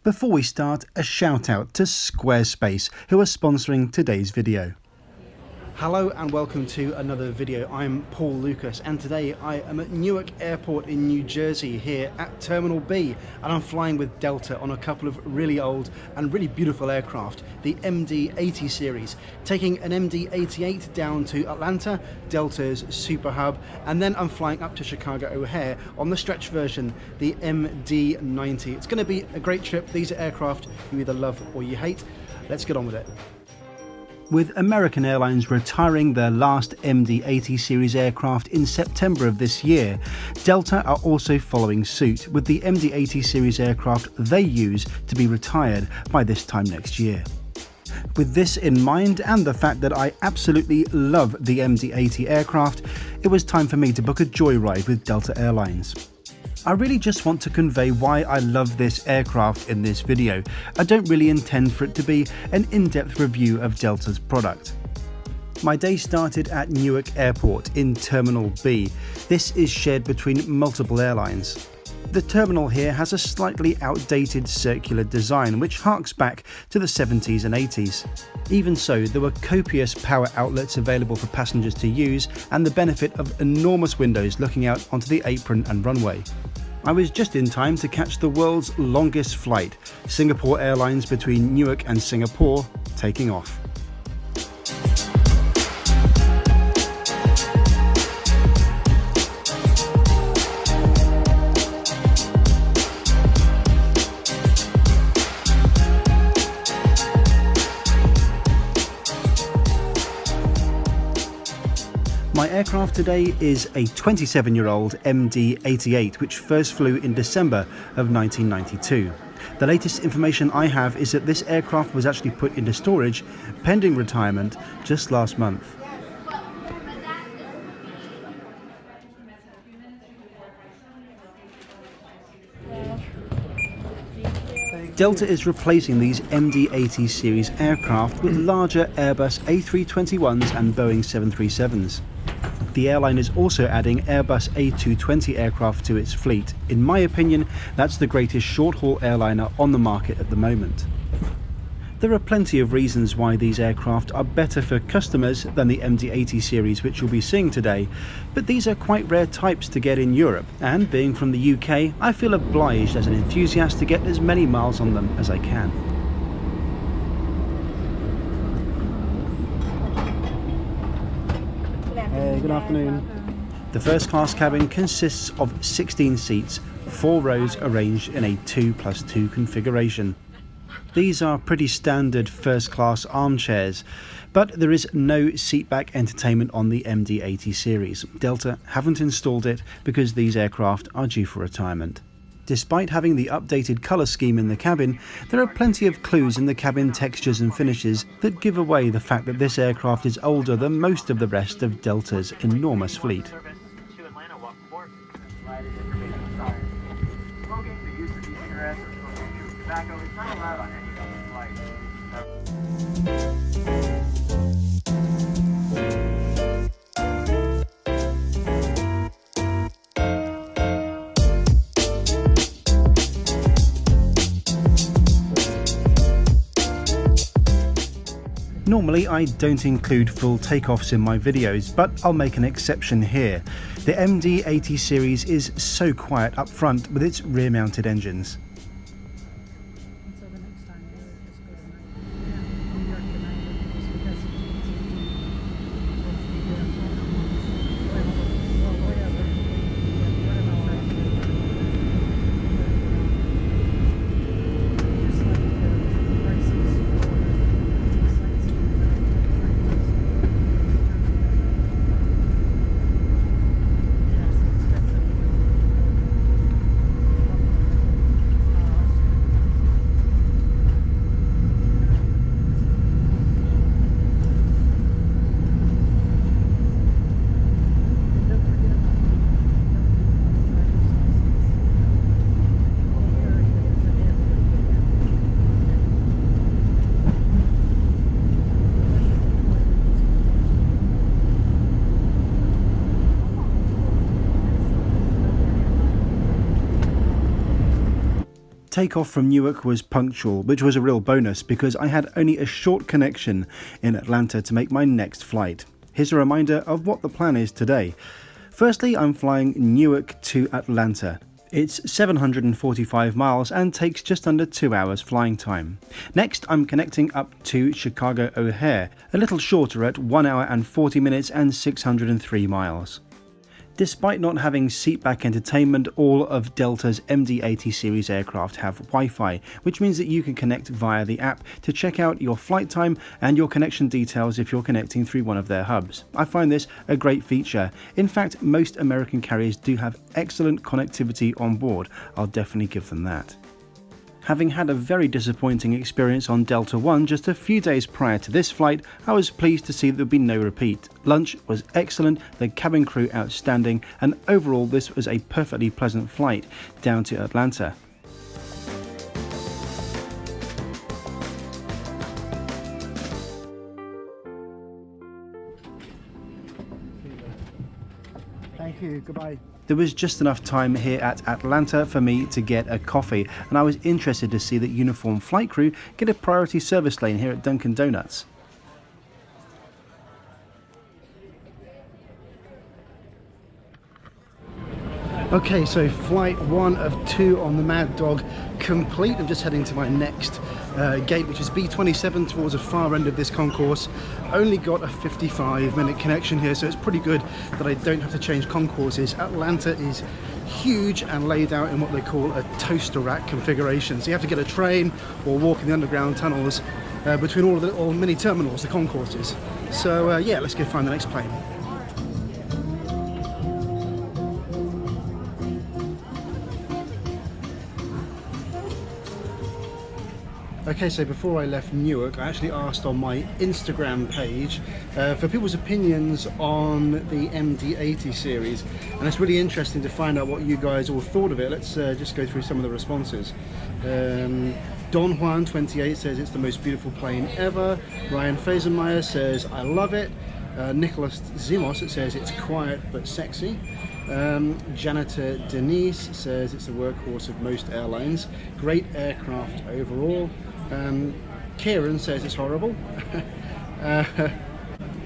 Before we start, a shout out to Squarespace, who are sponsoring today's video. Hello and welcome to another video. I'm Paul Lucas and today I am at Newark Airport in New Jersey here at Terminal B, and I'm flying with Delta on a couple of really old and really beautiful aircraft, the MD-80 series, taking an MD-88 down to Atlanta, Delta's super hub, and then I'm flying up to Chicago O'Hare on the stretch version, the MD-90. It's going to be a great trip. These are aircraft you either love or you hate. Let's get on with it. With American Airlines retiring their last MD-80 series aircraft in September of this year, Delta are also following suit with the MD-80 series aircraft they use to be retired by this time next year. With this in mind and the fact that I absolutely love the MD-80 aircraft, it was time for me to book a joyride with Delta Airlines. I really just want to convey why I love this aircraft in this video. I don't really intend for it to be an in-depth review of Delta's product. My day started at Newark Airport in Terminal B. This is shared between multiple airlines. The terminal here has a slightly outdated circular design which harks back to the 70s and 80s. Even so, there were copious power outlets available for passengers to use and the benefit of enormous windows looking out onto the apron and runway. I was just in time to catch the world's longest flight, Singapore Airlines between Newark and Singapore, taking off. My aircraft today is a 27-year-old MD-88 which first flew in December of 1992. The latest information I have is that this aircraft was actually put into storage pending retirement just last month. Delta is replacing these MD-80 series aircraft with larger Airbus A321s and Boeing 737s. The airline is also adding Airbus A220 aircraft to its fleet. In my opinion, that's the greatest short-haul airliner on the market at the moment. There are plenty of reasons why these aircraft are better for customers than the MD-80 series which you'll be seeing today, but these are quite rare types to get in Europe, and being from the UK, I feel obliged as an enthusiast to get as many miles on them as I can. Good afternoon. The first class cabin consists of 16 seats, 4 rows arranged in a 2+2 configuration. These are pretty standard first class armchairs, but there is no seatback entertainment on the MD-80 series. Delta haven't installed it because these aircraft are due for retirement. Despite having the updated colour scheme in the cabin, there are plenty of clues in the cabin textures and finishes that give away the fact that this aircraft is older than most of the rest of Delta's enormous fleet. Normally I don't include full takeoffs in my videos, but I'll make an exception here. The MD-80 series is so quiet up front with its rear-mounted engines. Takeoff from Newark was punctual, which was a real bonus because I had only a short connection in Atlanta to make my next flight. Here's a reminder of what the plan is today. Firstly, I'm flying Newark to Atlanta. It's 745 miles and takes just under 2 hours flying time. Next, I'm connecting up to Chicago O'Hare, a little shorter at 1 hour and 40 minutes and 603 miles. Despite not having seatback entertainment, all of Delta's MD-80 series aircraft have Wi-Fi, which means that you can connect via the app to check out your flight time and your connection details if you're connecting through one of their hubs. I find this a great feature. In fact, most American carriers do have excellent connectivity on board. I'll definitely give them that. Having had a very disappointing experience on Delta One just a few days prior to this flight, I was pleased to see there would be no repeat. Lunch was excellent, the cabin crew outstanding, and overall this was a perfectly pleasant flight down to Atlanta. Thank you, goodbye. There was just enough time here at Atlanta for me to get a coffee, and I was interested to see that uniformed flight crew get a priority service lane here at Dunkin' Donuts. Okay, so flight 1 of 2 on the Mad Dog complete. I'm just heading to my next gate, which is B27 towards the far end of this concourse. Only got a 55-minute connection here, so it's pretty good that I don't have to change concourses. Atlanta is huge and laid out in what they call a toaster rack configuration. So you have to get a train or walk in the underground tunnels between all the mini terminals, the concourses. So yeah, let's go find the next plane. Okay, so before I left Newark, I actually asked on my Instagram page for people's opinions on the MD-80 series, and it's really interesting to find out what you guys all thought of it. Let's just go through some of the responses. Don Juan 28 says it's the most beautiful plane ever. Ryan Fazenmeyer says I love it. Nicholas Zimos says it's quiet but sexy. Janitor Denise says it's the workhorse of most airlines. Great aircraft overall. Kieran says it's horrible.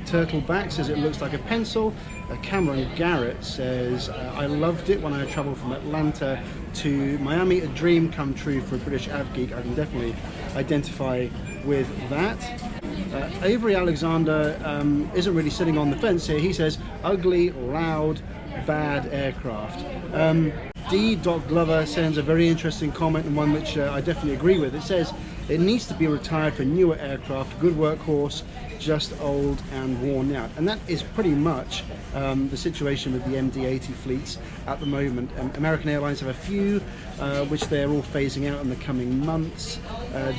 Turtleback says it looks like a pencil. Cameron Garrett says I loved it when I travelled from Atlanta to Miami, a dream come true for a British av geek. I can definitely identify with that. Avery Alexander isn't really sitting on the fence here. He says ugly, loud, bad aircraft. D. Glover sends a very interesting comment, and one which I definitely agree with. It says it needs to be retired for newer aircraft, good workhorse, just old and worn out. And that is pretty much the situation with the MD-80 fleets at the moment. American Airlines have a few which they're all phasing out in the coming months.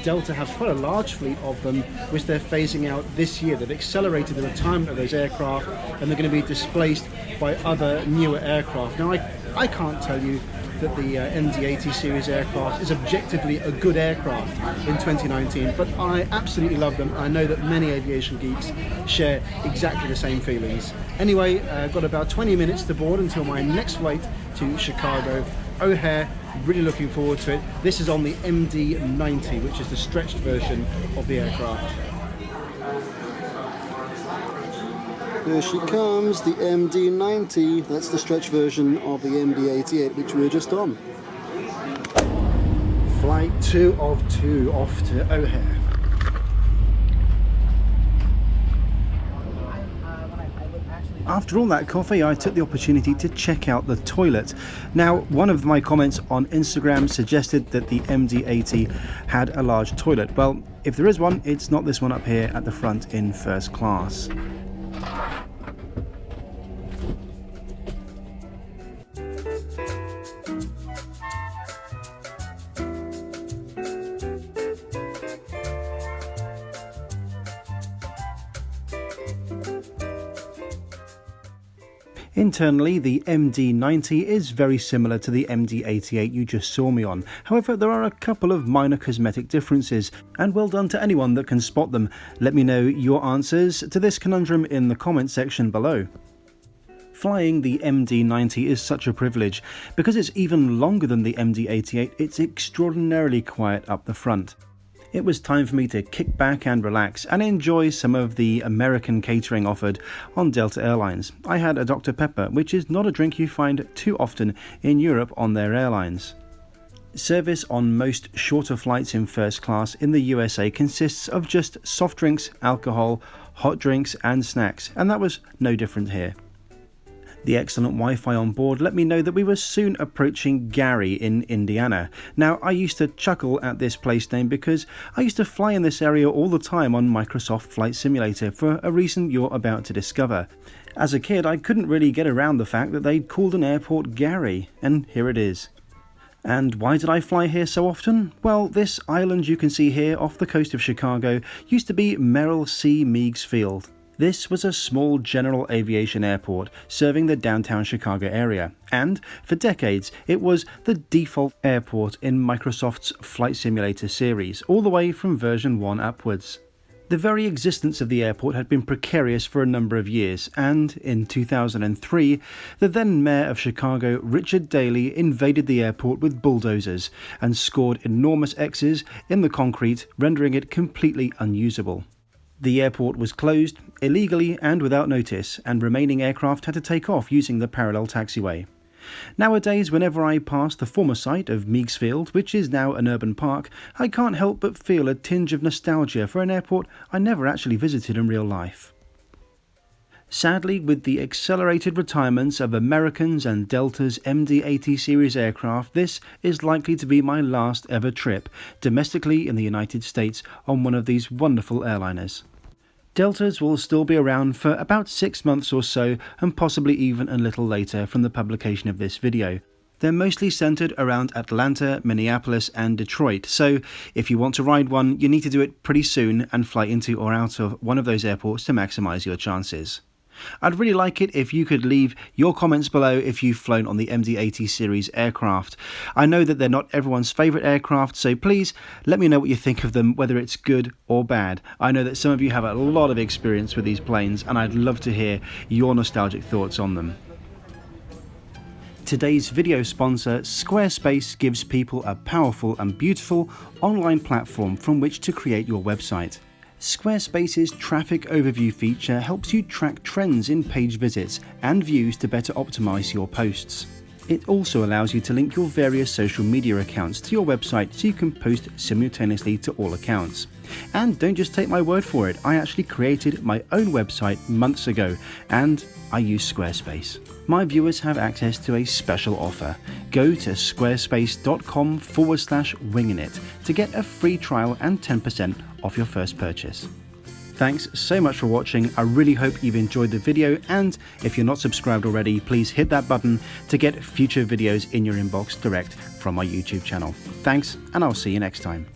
Delta has quite a large fleet of them which they're phasing out this year. They've accelerated the retirement of those aircraft, and they're going to be displaced by other newer aircraft. Now I can't tell you that the MD-80 series aircraft is objectively a good aircraft in 2019, but I absolutely love them. I know that many aviation geeks share exactly the same feelings. Anyway, I've got about 20 minutes to board until my next flight to Chicago O'Hare. Really looking forward to it. This is on the MD-90, which is the stretched version of the aircraft. Here she comes, the MD-90. That's the stretch version of the MD-88, which we were just on. Flight 2 of 2 off to O'Hare. After all that coffee, I took the opportunity to check out the toilet. Now, one of my comments on Instagram suggested that the MD-80 had a large toilet. Well, if there is one, it's not this one up here at the front in first class. Internally, the MD-90 is very similar to the MD-88 you just saw me on. However, there are a couple of minor cosmetic differences, and well done to anyone that can spot them. Let me know your answers to this conundrum in the comment section below. Flying the MD-90 is such a privilege. Because it's even longer than the MD-88, it's extraordinarily quiet up the front. It was time for me to kick back and relax and enjoy some of the American catering offered on Delta Airlines. I had a Dr. Pepper, which is not a drink you find too often in Europe on their airlines. Service on most shorter flights in first class in the USA consists of just soft drinks, alcohol, hot drinks and snacks, and that was no different here. The excellent Wi-Fi on board let me know that we were soon approaching Gary in Indiana. Now, I used to chuckle at this place name because I used to fly in this area all the time on Microsoft Flight Simulator for a reason you're about to discover. As a kid, I couldn't really get around the fact that they'd called an airport Gary, and here it is. And why did I fly here so often? Well, this island you can see here off the coast of Chicago used to be Merrill C. Meigs Field. This was a small general aviation airport serving the downtown Chicago area, and for decades it was the default airport in Microsoft's Flight Simulator series, all the way from version 1 upwards. The very existence of the airport had been precarious for a number of years, and in 2003, the then mayor of Chicago, Richard Daley, invaded the airport with bulldozers and scored enormous X's in the concrete, rendering it completely unusable. The airport was closed, illegally and without notice, and remaining aircraft had to take off using the parallel taxiway. Nowadays, whenever I pass the former site of Meigs Field, which is now an urban park, I can't help but feel a tinge of nostalgia for an airport I never actually visited in real life. Sadly, with the accelerated retirements of Americans and Delta's MD-80 series aircraft, this is likely to be my last ever trip domestically in the United States on one of these wonderful airliners. Deltas will still be around for about 6 months or so, and possibly even a little later from the publication of this video. They're mostly centered around Atlanta, Minneapolis and Detroit, so if you want to ride one, you need to do it pretty soon and fly into or out of one of those airports to maximize your chances. I'd really like it if you could leave your comments below if you've flown on the MD-80 series aircraft. I know that they're not everyone's favourite aircraft, so please let me know what you think of them, whether it's good or bad. I know that some of you have a lot of experience with these planes, and I'd love to hear your nostalgic thoughts on them. Today's video sponsor, Squarespace, gives people a powerful and beautiful online platform from which to create your website. Squarespace's traffic overview feature helps you track trends in page visits and views to better optimize your posts. It also allows you to link your various social media accounts to your website so you can post simultaneously to all accounts. And don't just take my word for it, I actually created my own website months ago, and I use Squarespace. My viewers have access to a special offer. Go to squarespace.com/wingingit to get a free trial and 10% off your first purchase. Thanks so much for watching. I really hope you've enjoyed the video, and if you're not subscribed already, please hit that button to get future videos in your inbox direct from my YouTube channel. Thanks, and I'll see you next time.